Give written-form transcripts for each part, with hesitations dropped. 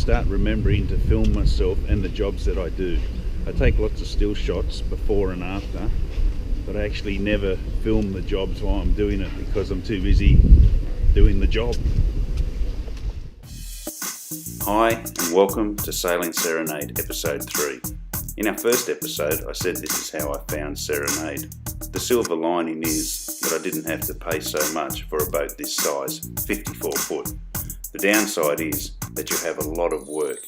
start remembering to film myself and the jobs that I do. I take lots of still shots before and after, but I actually never film the jobs while I'm doing it because I'm too busy doing the job. Hi and welcome to Sailing Serenade episode 3. In our first episode I said this is how I found Serenade. The silver lining is that I didn't have to pay so much for a boat this size, 54 foot. The downside is that you have a lot of work.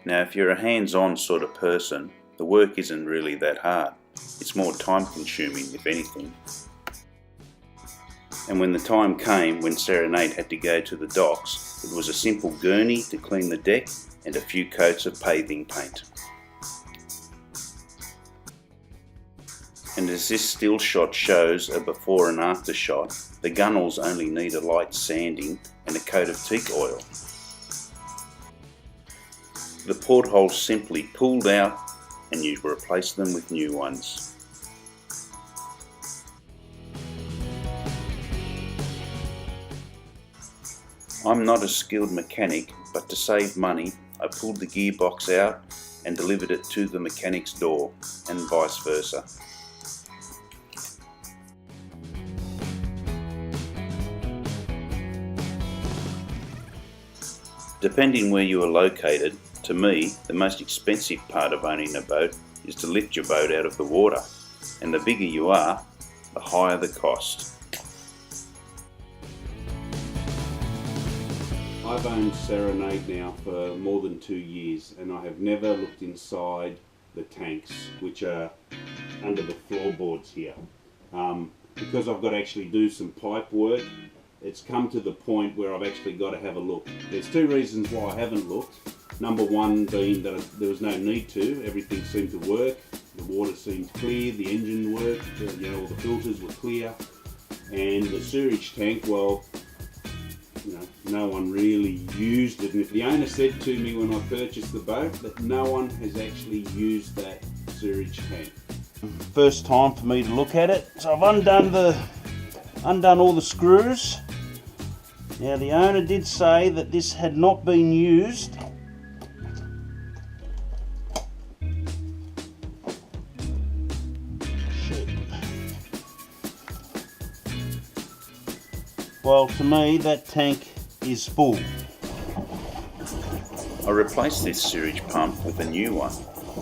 Now if you're a hands-on sort of person, the work isn't really that hard. It's more time consuming if anything. And when the time came when Serenade had to go to the docks, it was a simple gurney to clean the deck and a few coats of paving paint. And as this still shot shows a before and after shot, the gunnels only need a light sanding and a coat of teak oil. The portholes simply pulled out and you replace them with new ones. I'm not a skilled mechanic, but to save money, I pulled the gearbox out and delivered it to the mechanic's door, and vice versa. Depending where you are located, to me, the most expensive part of owning a boat is to lift your boat out of the water, and the bigger you are, the higher the cost. I've owned Serenade now for more than 2 years and I have never looked inside the tanks which are under the floorboards here. Because I've got to actually do some pipe work, it's come to the point where I've actually got to have a look. There's 2 reasons why I haven't looked. Number one being that there was no need to. Everything seemed to work. The water seemed clear, the engine worked, all the filters were clear. And the sewerage tank, well, no one really used it. And if the owner said to me when I purchased the boat that no one has actually used that sewerage tank. First time for me to look at it. So I've undone all the screws. Now the owner did say that this had not been used. Well, to me, that tank is full. I replaced this sewage pump with a new one,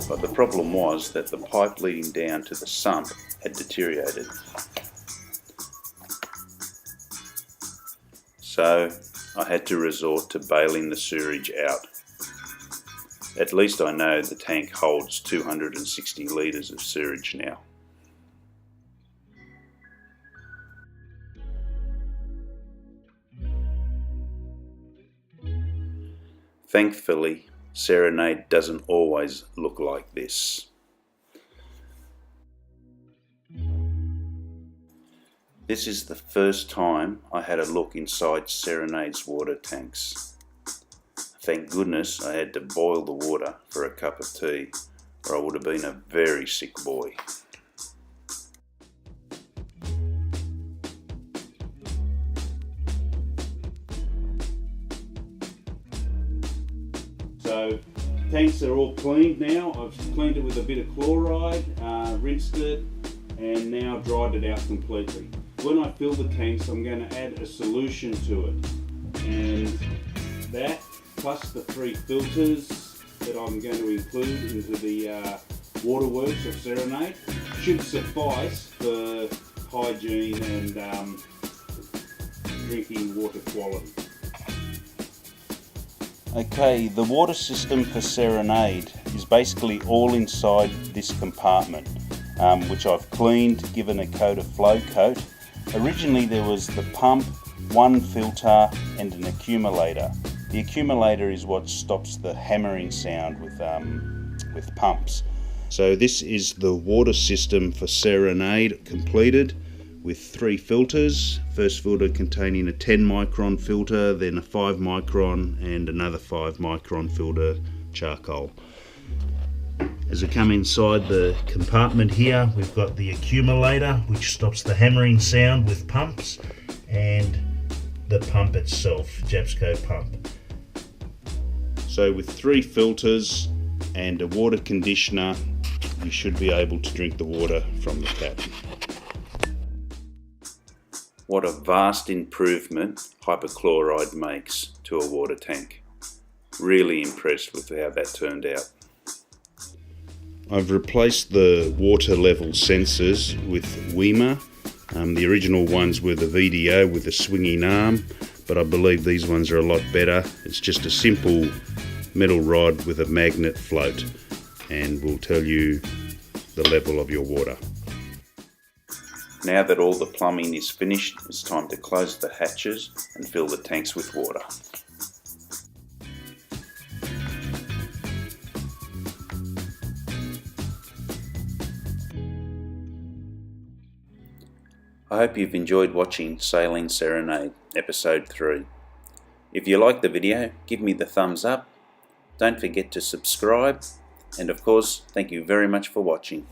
but the problem was that the pipe leading down to the sump had deteriorated. So I had to resort to bailing the sewerage out. At least I know the tank holds 260 litres of sewerage now. Thankfully, Serenade doesn't always look like this. This is the first time I had a look inside Serenade's water tanks. Thank goodness I had to boil the water for a cup of tea, or I would have been a very sick boy. So tanks are all cleaned now. I've cleaned it with a bit of chloride, rinsed it and now dried it out completely. When I fill the tanks I'm going to add a solution to it, and that plus the 3 filters that I'm going to include into the waterworks of Serenade should suffice for hygiene and drinking water quality. Okay, the water system for Serenade is basically all inside this compartment, which I've cleaned, given a coat of flow coat. Originally there was the pump, 1 filter and an accumulator. The accumulator is what stops the hammering sound with pumps. So this is the water system for Serenade completed, with 3 filters. First filter containing a 10 micron filter, then a 5 micron and another 5 micron filter charcoal. As we come inside the compartment here, we've got the accumulator which stops the hammering sound with pumps, and the pump itself, Jebsco pump. So with 3 filters and a water conditioner, you should be able to drink the water from the tap. What a vast improvement hypochlorite makes to a water tank. Really impressed with how that turned out. I've replaced the water level sensors with Weimer. The original ones were the VDO with the swinging arm, but I believe these ones are a lot better. It's just a simple metal rod with a magnet float and will tell you the level of your water. Now that all the plumbing is finished, it's time to close the hatches and fill the tanks with water. I hope you've enjoyed watching Sailing Serenade Episode 3. If you liked the video, give me the thumbs up. Don't forget to subscribe. And of course, thank you very much for watching.